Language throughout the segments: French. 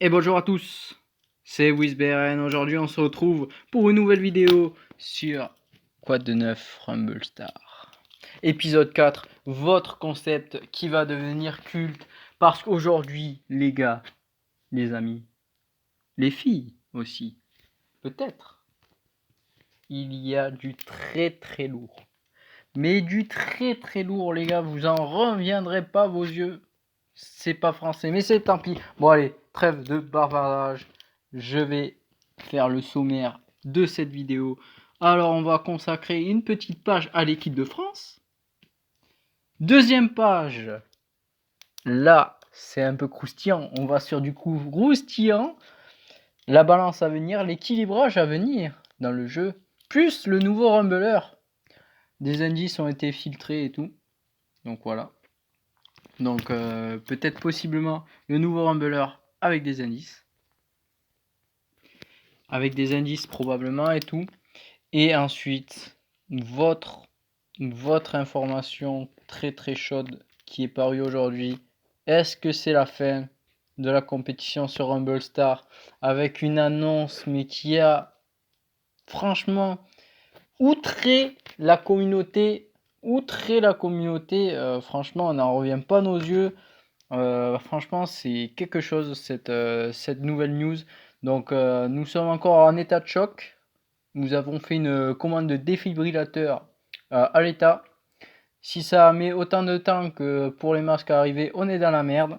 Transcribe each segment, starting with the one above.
Et bonjour à tous, c'est WizBRN. Aujourd'hui on se retrouve pour une nouvelle vidéo sur Quoi de neuf Rumble Star. Épisode 4, votre concept qui va devenir culte parce qu'aujourd'hui les gars, les amis, les filles aussi, peut-être, il y a du très très lourd. Mais du très très lourd les gars, vous en reviendrez pas vos yeux. C'est pas français, mais c'est tant pis. Bon allez, trêve de bavardage. Je vais faire le sommaire de cette vidéo. Alors on va consacrer une petite page à l'équipe de France. Deuxième page. Là, c'est un peu croustillant. On va sur du coup croustillant. La balance à venir, l'équilibrage à venir dans le jeu. Plus le nouveau Rumbler. Des indices ont été filtrés et tout. Donc voilà. Donc peut-être possiblement le nouveau Rumbler avec des indices. Avec des indices probablement et tout. Et ensuite, votre information très très chaude qui est parue aujourd'hui. Est-ce que c'est la fin de la compétition sur Rumble Star avec une annonce mais qui a franchement outré la communauté. Franchement, on n'en revient pas nos yeux. Franchement, c'est quelque chose cette nouvelle news. Donc, nous sommes encore en état de choc. Nous avons fait une commande de défibrillateur à l'état. Si ça met autant de temps que pour les masques à arriver, on est dans la merde.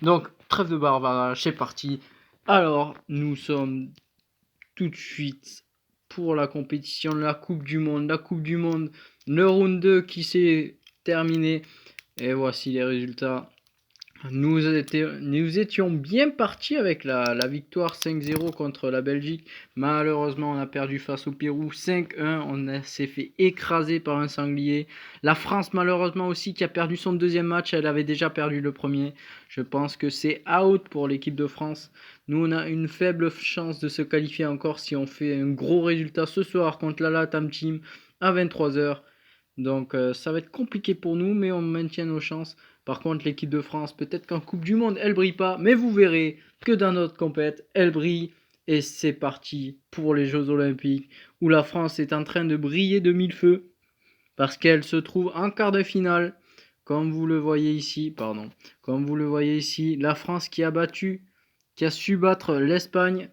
Donc, trêve de barbare, c'est parti. Alors, nous sommes tout de suite pour la compétition, la Coupe du Monde. La Coupe du Monde, le round 2 qui s'est terminé. Et voici les résultats. Nous étions bien partis avec la victoire 5-0 contre la Belgique. Malheureusement, on a perdu face au Pérou 5-1. On s'est fait écraser par un sanglier. La France, malheureusement aussi, qui a perdu son deuxième match. Elle avait déjà perdu le premier. Je pense que c'est out pour l'équipe de France. Nous, on a une faible chance de se qualifier encore si on fait un gros résultat ce soir contre la Latam Team à 23h. Donc ça va être compliqué pour nous, mais on maintient nos chances. Par contre, l'équipe de France, peut-être qu'en Coupe du Monde, elle brille pas, mais vous verrez que dans notre compète, elle brille. Et c'est parti pour les Jeux Olympiques, où la France est en train de briller de mille feux, parce qu'elle se trouve en quart de finale, comme vous le voyez ici, la France qui a su battre l'Espagne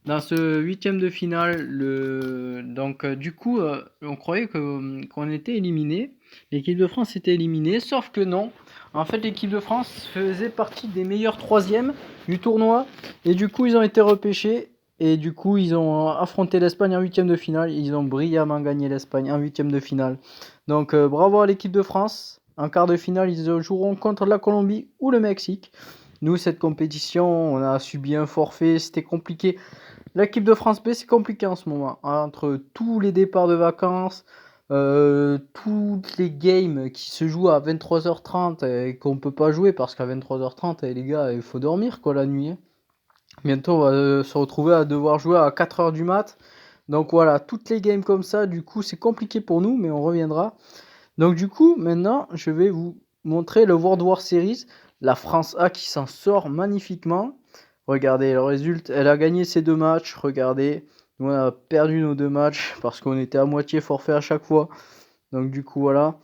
dans ce huitième de finale. Donc du coup, on croyait qu'on était éliminé. L'équipe de France était éliminée, sauf que non. En fait, l'équipe de France faisait partie des meilleurs troisièmes du tournoi. Et du coup, ils ont été repêchés. Et du coup, ils ont affronté l'Espagne en huitième de finale. Ils ont brillamment gagné l'Espagne en huitième de finale. Donc bravo à l'équipe de France. En quart de finale, ils joueront contre la Colombie ou le Mexique. Nous, cette compétition, on a subi un forfait. C'était compliqué. L'équipe de France B, c'est compliqué en ce moment. Entre tous les départs de vacances, toutes les games qui se jouent à 23h30 et qu'on peut pas jouer parce qu'à 23h30, les gars, il faut dormir quoi la nuit. Bientôt, on va se retrouver à devoir jouer à 4h du mat. Donc voilà, toutes les games comme ça, du coup, c'est compliqué pour nous, mais on reviendra. Donc du coup, maintenant, je vais vous montrer le World War Series. La France A qui s'en sort magnifiquement. Regardez le résultat, elle a gagné ses deux matchs. Regardez, nous on a perdu nos deux matchs parce qu'on était à moitié forfait à chaque fois. Donc du coup voilà.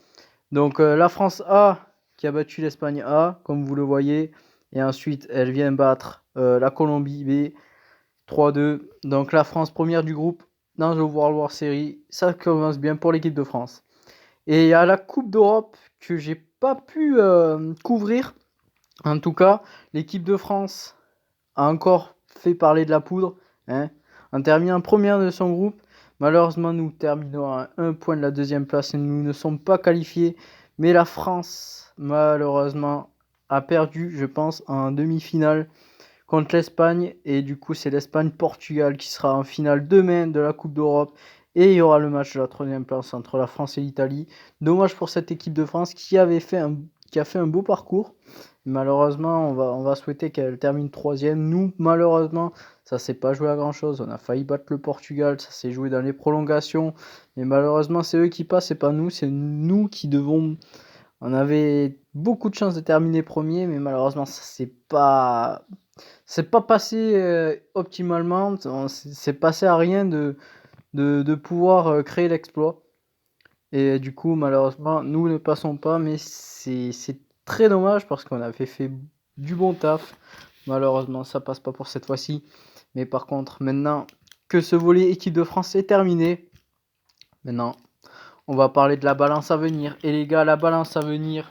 Donc la France A qui a battu l'Espagne A, comme vous le voyez. Et ensuite elle vient battre la Colombie B 3-2. Donc la France première du groupe dans le World War Series. Ça commence bien pour l'équipe de France. Et à la Coupe d'Europe que j'ai pas pu couvrir. En tout cas, l'équipe de France a encore fait parler de la poudre, hein, en terminant première de son groupe. Malheureusement, nous terminons à un point de la deuxième place et nous ne sommes pas qualifiés. Mais la France, malheureusement, a perdu, je pense, en demi-finale contre l'Espagne. Et du coup, c'est l'Espagne-Portugal qui sera en finale demain de la Coupe d'Europe. Et il y aura le match de la troisième place entre la France et l'Italie. Dommage pour cette équipe de France qui a fait un beau parcours. Malheureusement, on va souhaiter qu'elle termine troisième. Nous, malheureusement, ça s'est pas joué à grand chose. On a failli battre le Portugal, ça s'est joué dans les prolongations. Mais malheureusement, c'est eux qui passent, c'est pas nous. C'est nous qui devons. On avait beaucoup de chances de terminer premier, mais malheureusement, ça s'est pas c'est pas passé optimalement, c'est passé à rien de pouvoir créer l'exploit. Et du coup, malheureusement, nous ne passons pas, mais c'est très dommage parce qu'on avait fait du bon taf. Malheureusement, ça passe pas pour cette fois-ci. Mais par contre, maintenant que ce volet équipe de France est terminé, maintenant, on va parler de la balance à venir. Et les gars, la balance à venir,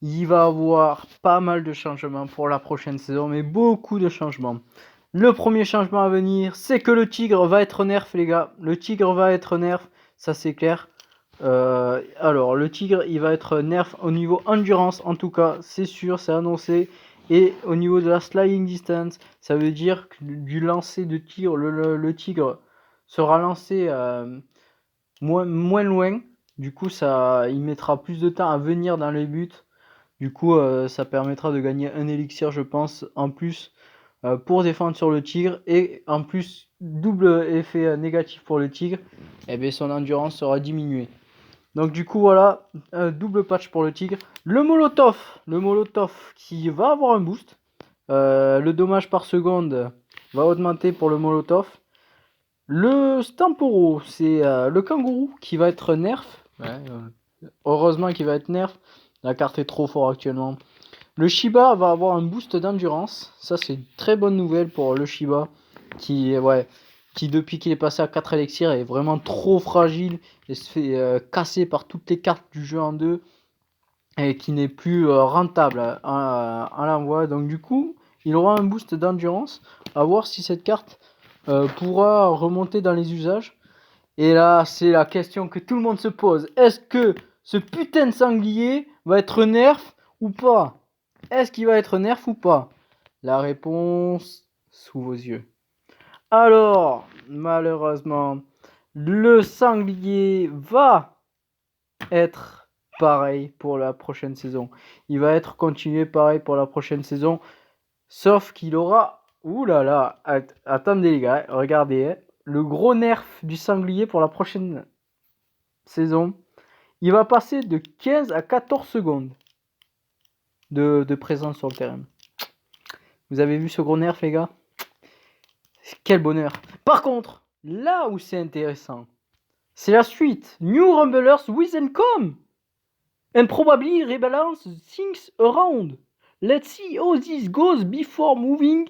il va y avoir pas mal de changements pour la prochaine saison, mais beaucoup de changements. Le premier changement à venir, c'est que le tigre va être nerf, les gars. Le tigre va être nerf, ça c'est clair. Alors, le tigre, il va être nerf au niveau endurance, en tout cas, c'est sûr, c'est annoncé. Et au niveau de la sliding distance, ça veut dire que du lancer de tigre, le tigre sera lancé moins loin. Du coup, il mettra plus de temps à venir dans les buts. Du coup, ça permettra de gagner un élixir, je pense, en plus pour défendre sur le tigre. Et en plus, double effet négatif pour le tigre, et bien son endurance sera diminuée. Donc du coup, voilà, double patch pour le tigre. Le molotov qui va avoir un boost. Le dommage par seconde va augmenter pour le molotov. Le Stamporo, c'est le kangourou qui va être nerf. Ouais, heureusement qu'il va être nerf. La carte est trop forte actuellement. Le Shiba va avoir un boost d'endurance. Ça, c'est une très bonne nouvelle pour le Shiba. Qui depuis qu'il est passé à 4 élixirs, est vraiment trop fragile. Et se fait casser par toutes les cartes du jeu en deux. Et qui n'est plus rentable à l'envoi. Donc, du coup, il aura un boost d'endurance. À voir si cette carte pourra remonter dans les usages. Et là, c'est la question que tout le monde se pose. Est-ce que ce putain de sanglier va être nerf ou pas? Est-ce qu'il va être nerf ou pas? La réponse sous vos yeux. Alors, malheureusement, le sanglier va être pareil pour la prochaine saison. Il va être continué pareil pour la prochaine saison. Sauf qu'il aura... Ouh là là, attendez les gars, regardez. Le gros nerf du sanglier pour la prochaine saison, il va passer de 15 à 14 secondes de présence sur le terrain. Vous avez vu ce gros nerf, les gars? Quel bonheur. Par contre, là où c'est intéressant, c'est la suite. New Rumblers with and come. And probably rebalance things around. Let's see how this goes before moving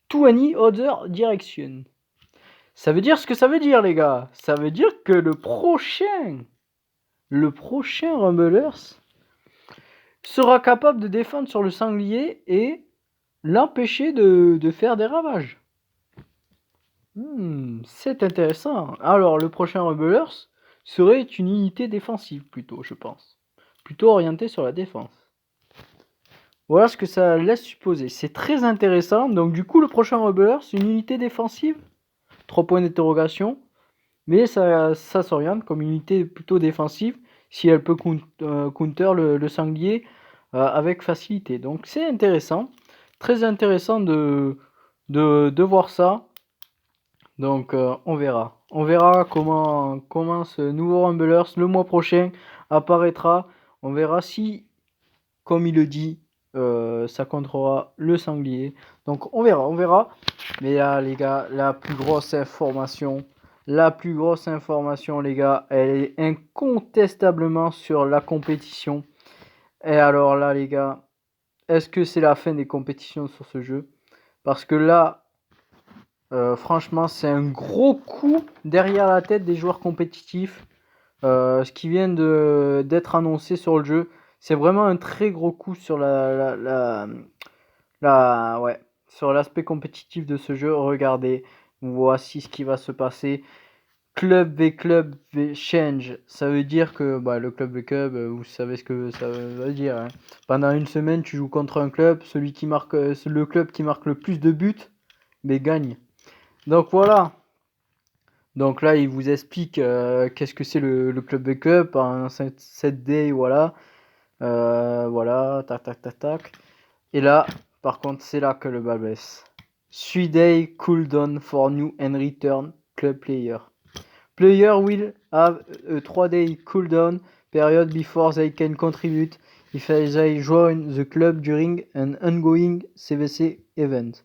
to any other direction. Ça veut dire ce que ça veut dire, les gars. Ça veut dire que le prochain Rumblers sera capable de défendre sur le sanglier et l'empêcher de faire des ravages. C'est intéressant. Alors, le prochain Rumblers serait une unité défensive, plutôt, je pense. Plutôt orientée sur la défense. Voilà ce que ça laisse supposer. C'est très intéressant. Donc, du coup, le prochain Rumblers, c'est une unité défensive. 3 points d'interrogation. Mais ça s'oriente comme une unité plutôt défensive si elle peut counter le sanglier avec facilité. Donc, c'est intéressant. Très intéressant de voir ça. Donc on verra. On verra comment ce nouveau Rumblers le mois prochain apparaîtra. On verra si, comme il le dit, ça contrera le sanglier. Donc on verra. Mais là les gars, la plus grosse information, les gars, elle est incontestablement sur la compétition. Et alors là les gars, est-ce que c'est la fin des compétitions sur ce jeu? Parce que là, franchement, c'est un gros coup derrière la tête des joueurs compétitifs. Ce qui vient d'être annoncé sur le jeu, c'est vraiment un très gros coup sur sur l'aspect compétitif de ce jeu. Regardez, voici ce qui va se passer. Club v club v change. Ça veut dire que le club v club, vous savez ce que ça veut dire. Hein. Pendant une semaine, tu joues contre un club, le club qui marque le plus de buts, gagne. Donc voilà. Donc là, il vous explique qu'est-ce que c'est le club v club en 7 day, voilà. Voilà, tac, tac, tac, tac. Et là, par contre, c'est là que le bal blesse. 3 day cooldown for new and return club player. Player will have a 3 day cooldown period before they can contribute if they join the club during an ongoing CVC event.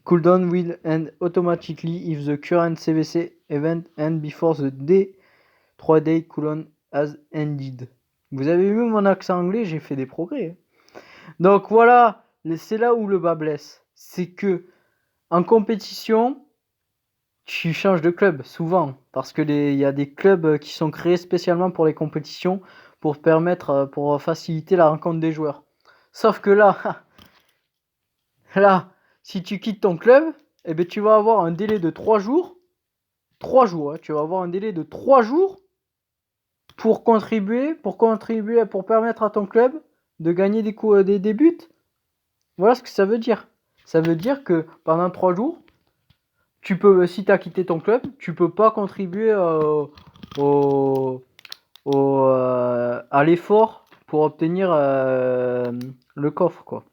Cooldown will end automatically if the current CVC event ends before the 3-day cooldown has ended. Vous avez vu mon accent anglais, j'ai fait des progrès. Donc voilà, c'est là où le bas blesse. C'est que en compétition, tu changes de club souvent parce que il y a des clubs qui sont créés spécialement pour les compétitions pour permettre, pour faciliter la rencontre des joueurs. Sauf que là, si tu quittes ton club, eh ben, tu vas avoir un délai de 3 jours. 3 jours, hein, tu vas avoir un délai de 3 jours pour contribuer, pour permettre à ton club de gagner des buts. Voilà ce que ça veut dire. Ça veut dire que pendant 3 jours, si tu as quitté ton club, tu peux pas contribuer à l'effort pour obtenir le coffre, quoi.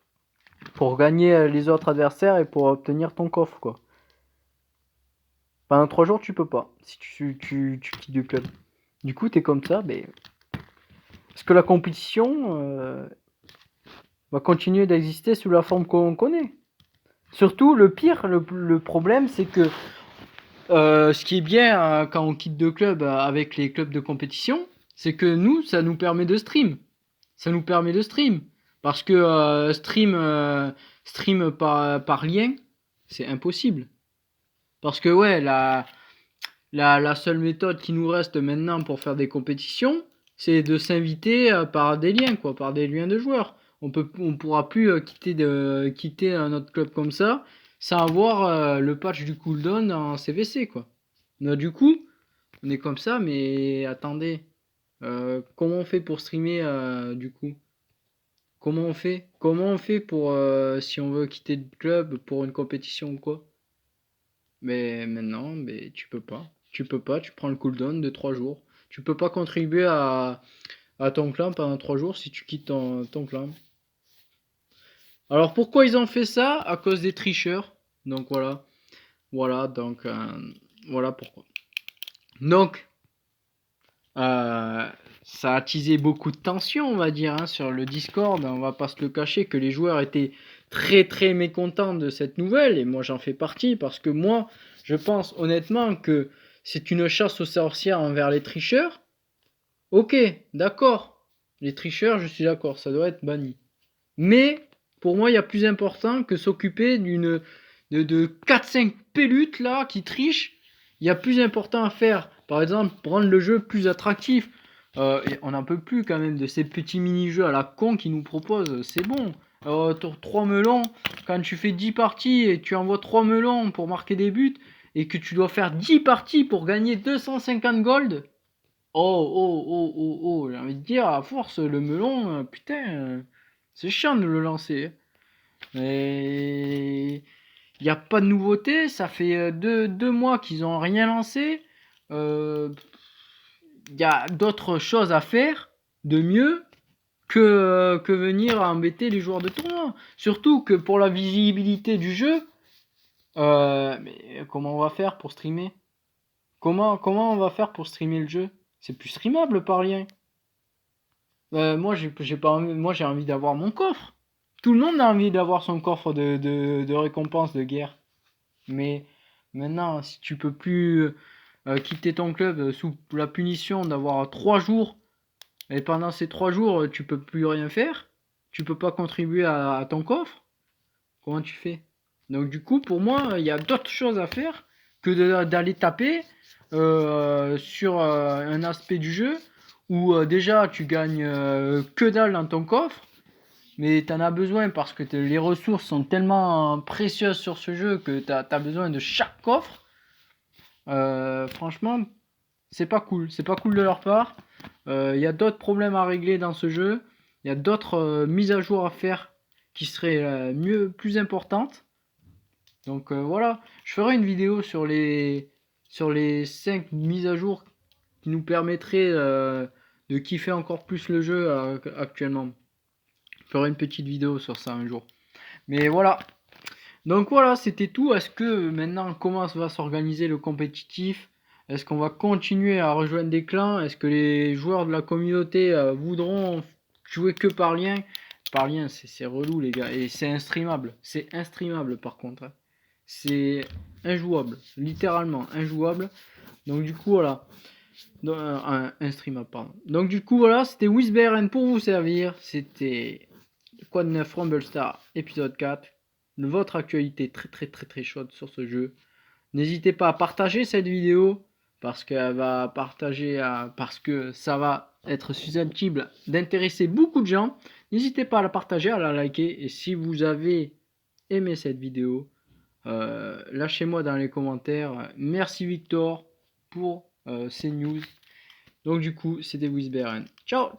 Pour gagner les autres adversaires et pour obtenir ton coffre, quoi. Pendant 3 jours, tu peux pas, si tu quittes du club. Du coup, t'es comme ça, mais... Parce que la compétition va continuer d'exister sous la forme qu'on connaît. Surtout, le pire, le problème, c'est que ce qui est bien quand on quitte deux clubs avec les clubs de compétition, c'est que nous, ça nous permet de stream. Ça nous permet de stream. Parce que stream par lien, c'est impossible. Parce que ouais, la seule méthode qui nous reste maintenant pour faire des compétitions, c'est de s'inviter par des liens, quoi, par des liens de joueurs. On pourra plus quitter un autre club comme ça sans avoir le patch du cooldown en CVC, quoi. Donc, du coup, on est comme ça, mais attendez, comment on fait pour streamer du coup? Comment on fait? Comment on fait pour si on veut quitter le club pour une compétition ou quoi? Mais maintenant, mais tu peux pas. Tu peux pas, tu prends le cooldown de 3 jours. Tu peux pas contribuer à ton clan pendant 3 jours si tu quittes ton clan. Alors pourquoi ils ont fait ça? À cause des tricheurs. Donc voilà. Voilà, donc voilà pourquoi. Donc, ça a attisé beaucoup de tension, on va dire, hein, sur le Discord. On va pas se le cacher que les joueurs étaient très très mécontents de cette nouvelle. Et moi j'en fais partie parce que moi, je pense honnêtement que c'est une chasse aux sorcières envers les tricheurs. Ok, d'accord. Les tricheurs, je suis d'accord, ça doit être banni. Mais pour moi, il y a plus important que s'occuper de 4-5 pélutes là qui trichent. Il y a plus important à faire. Par exemple, rendre le jeu plus attractif. Et on n'en peut plus quand même de ces petits mini-jeux à la con qu'ils nous proposent. C'est bon. 3 melons, quand tu fais 10 parties et tu envoies 3 melons pour marquer des buts et que tu dois faire 10 parties pour gagner 250 gold. Oh, j'ai envie de dire, à force, le melon, putain, c'est chiant de le lancer. Et il n'y a pas de nouveauté, ça fait 2 mois qu'ils n'ont rien lancé. Il y a d'autres choses à faire de mieux que venir embêter les joueurs de tournoi. Surtout que pour la visibilité du jeu, mais comment on va faire pour streamer? Comment on va faire pour streamer le jeu? C'est plus streamable par lien. Moi, j'ai pas envie, moi j'ai envie d'avoir mon coffre. Tout le monde a envie d'avoir son coffre de récompense de guerre. Mais maintenant, si tu peux plus quitter ton club sous la punition d'avoir 3 jours, et pendant ces 3 jours, tu peux plus rien faire, tu peux pas contribuer à ton coffre, comment tu fais? Donc du coup, pour moi, il y a d'autres choses à faire que d'aller taper sur un aspect du jeu où déjà tu gagnes que dalle dans ton coffre, mais t'en as besoin parce que les ressources sont tellement précieuses sur ce jeu que t'as besoin de chaque coffre. Franchement, c'est pas cool. C'est pas cool de leur part. Il y a d'autres problèmes à régler dans ce jeu. Il y a d'autres mises à jour à faire qui seraient plus importantes. Donc voilà, je ferai une vidéo sur les 5 mises à jour qui nous permettraient de kiffer encore plus le jeu actuellement. Je ferai une petite vidéo sur ça un jour. Mais voilà. Donc voilà, c'était tout. Est-ce que maintenant, comment va s'organiser le compétitif? Est-ce qu'on va continuer à rejoindre des clans? Est-ce que les joueurs de la communauté voudront jouer que par lien. Par lien, c'est relou, les gars. Et c'est instreamable. C'est instreamable, par contre. C'est injouable. Littéralement injouable. Donc, du coup, voilà. Instreamable, pardon. Donc, du coup, voilà. C'était WizBRN pour vous servir. C'était Quoi de neuf Rumble Star épisode 4. Votre actualité très chaude sur ce jeu. N'hésitez pas à partager cette vidéo parce qu'elle va partager parce que ça va être susceptible d'intéresser beaucoup de gens. N'hésitez pas à la partager, à la liker, et si vous avez aimé cette vidéo, lâchez-moi dans les commentaires. Merci Victor pour ces news. Donc du coup, c'était WizBRN. Ciao.